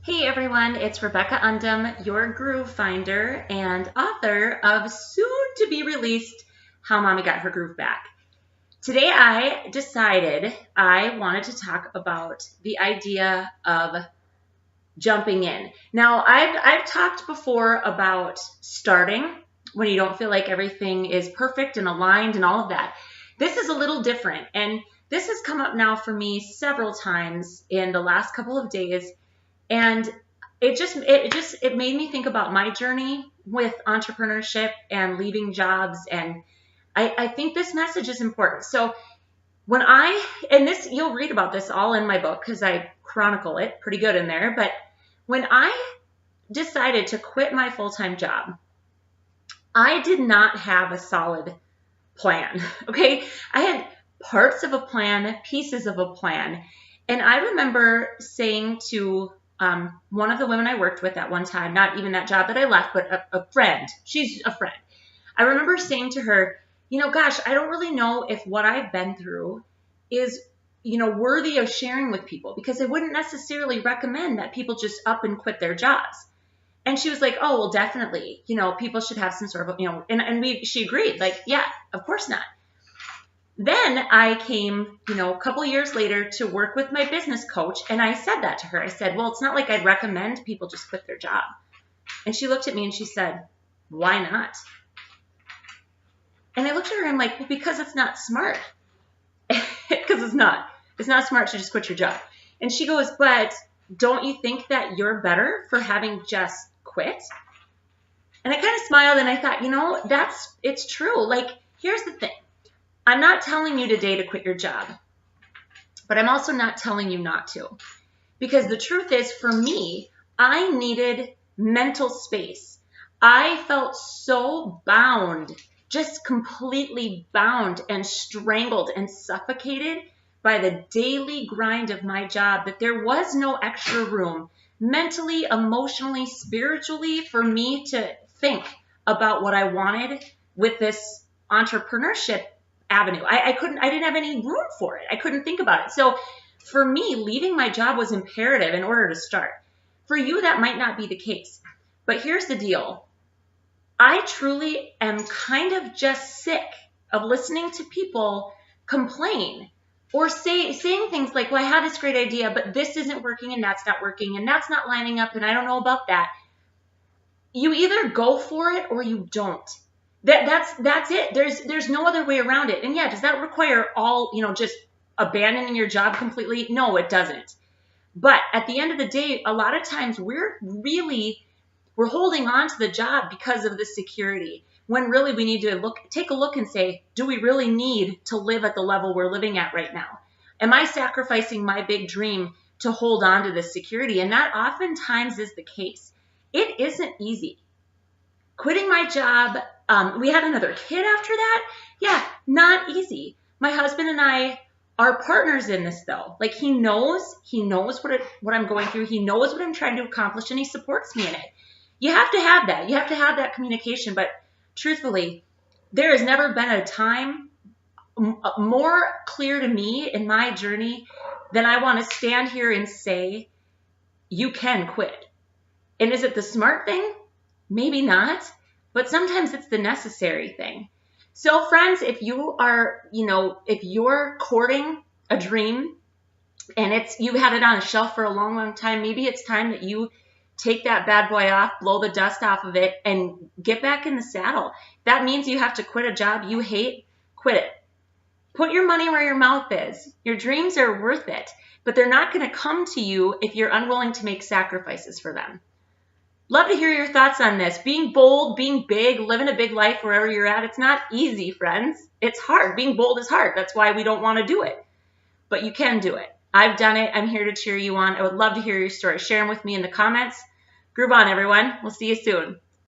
Hey everyone, it's Rebecca Undum, your groove finder and author of soon to be released How Mommy Got Her Groove Back. Today I decided I wanted to talk about the idea of jumping in. Now I've talked before about starting when you don't feel like everything is perfect and aligned and all of that. This is a little different, and this has come up now for me several times in the last couple of days. And it made me think about my journey with entrepreneurship and leaving jobs. And I think this message is important. So and this, you'll read about this all in my book because I chronicle it pretty good in there. But when I decided to quit my full-time job, I did not have a solid plan. Okay. I had parts of a plan, pieces of a plan. And I remember saying to one of the women I worked with at one time, not even that job that I left, but a friend. She's a friend. I remember saying to her, gosh, I don't really know if what I've been through is, worthy of sharing with people, because I wouldn't necessarily recommend that people just up and quit their jobs. And she was like, oh, well, definitely, people should have some sort of, she agreed, like, yeah, of course not. Then I came, a couple years later to work with my business coach, and I said that to her. I said, well, it's not like I'd recommend people just quit their job. And she looked at me and she said, why not? And I looked at her and I'm like, well, because it's not smart. Because it's not. It's not smart to just quit your job. And she goes, but don't you think that you're better for having just quit? And I kind of smiled and I thought, it's true. Like, here's the thing. I'm not telling you today to quit your job, but I'm also not telling you not to. Because the truth is, for me, I needed mental space. I felt so bound, just completely bound and strangled and suffocated by the daily grind of my job that there was no extra room mentally, emotionally, spiritually for me to think about what I wanted with this entrepreneurship avenue. I didn't have any room for it. I couldn't think about it. So for me, leaving my job was imperative in order to start. For you, that might not be the case. But here's the deal. I truly am kind of just sick of listening to people complain or saying things like, well, I had this great idea, but this isn't working and that's not working and that's not lining up and I don't know about that. You either go for it or you don't. That's it. There's no other way around it. And yeah, does that require just abandoning your job completely? No, it doesn't. But at the end of the day, a lot of times we're holding on to the job because of the security, when really we need to take a look and say, do we really need to live at the level we're living at right now? Am I sacrificing my big dream to hold on to this security? And that oftentimes is the case. It isn't easy. Quitting my job, we had another kid after that. Yeah, not easy. My husband and I are partners in this, though. Like, he knows what I'm going through. He knows what I'm trying to accomplish, and he supports me in it. You have to have that. You have to have that communication. But truthfully, there has never been a time more clear to me in my journey than I want to stand here and say, you can quit. And is it the smart thing? Maybe not, but sometimes it's the necessary thing. So friends, if you're courting a dream and you had it on a shelf for a long, long time, maybe it's time that you take that bad boy off, blow the dust off of it, and get back in the saddle. That means you have to quit a job you hate. Quit it. Put your money where your mouth is. Your dreams are worth it, but they're not going to come to you if you're unwilling to make sacrifices for them. Love to hear your thoughts on this. Being bold, being big, living a big life wherever you're at, it's not easy, friends. It's hard. Being bold is hard. That's why we don't want to do it. But you can do it. I've done it. I'm here to cheer you on. I would love to hear your story. Share them with me in the comments. Groove on, everyone. We'll see you soon.